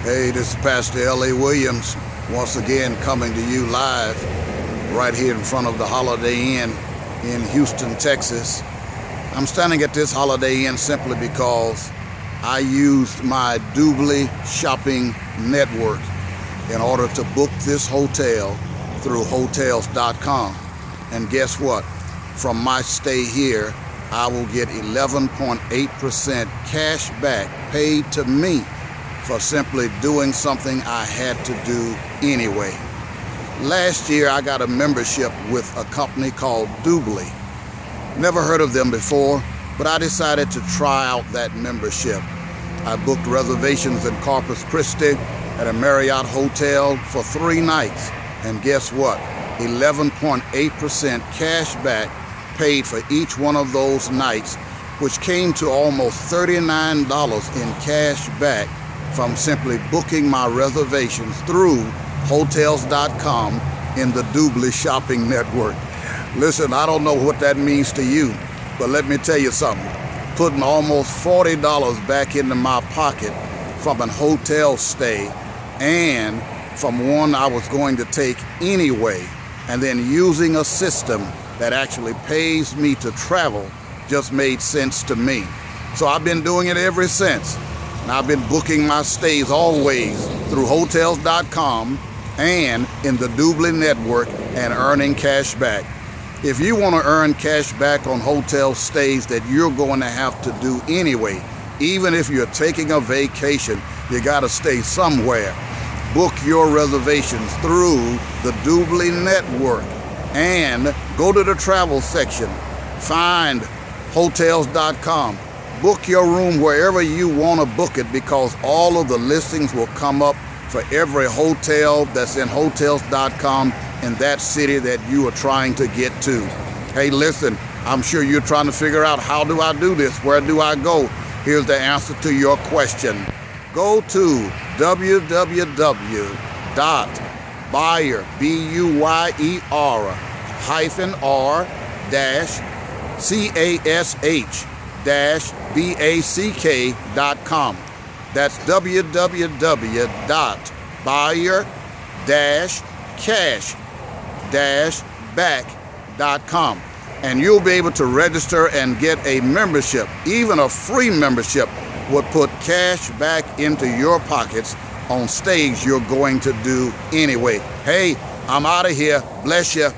Hey, this is Pastor L.A. Williams, once again coming to you live right here in front of the Holiday Inn in Houston, Texas. I'm standing at this Holiday Inn simply because I used my Doobly shopping network in order to book this hotel through Hotels.com. And guess what? From my stay here, I will get 11.8% cash back paid to me for simply doing something I had to do anyway. Last year, I got a membership with a company called Doobly. Never heard of them before, but I decided to try out that membership. I booked reservations in Corpus Christi at a Marriott hotel for 3 nights. And guess what? 11.8% cash back paid for each one of those nights, which came to almost $39 in cash back from simply booking my reservations through Hotels.com in the Doobly shopping network. Listen, I don't know what that means to you, but let me tell you something. Putting almost $40 back into my pocket from a hotel stay and from one I was going to take anyway, and then using a system that actually pays me to travel just made sense to me. So I've been doing it ever since. And I've been booking my stays always through Hotels.com and in the Doobly network and earning cash back. If you want to earn cash back on hotel stays that you're going to have to do anyway, even if you're taking a vacation, you got to stay somewhere. Book your reservations through the Doobly network and go to the travel section. Find Hotels.com. Book your room wherever you want to book it, because all of the listings will come up for every hotel that's in Hotels.com in that city that you are trying to get to. Hey, listen, I'm sure you're trying to figure out, how do I do this? Where do I go? Here's the answer to your question. Go to www.buyer, buyer-r-cash-back.com. That's www.buyer-cash-back.com. And you'll be able to register and get a membership. Even a free membership would put cash back into your pockets on stays you're going to do anyway. Hey, I'm out of here. Bless you.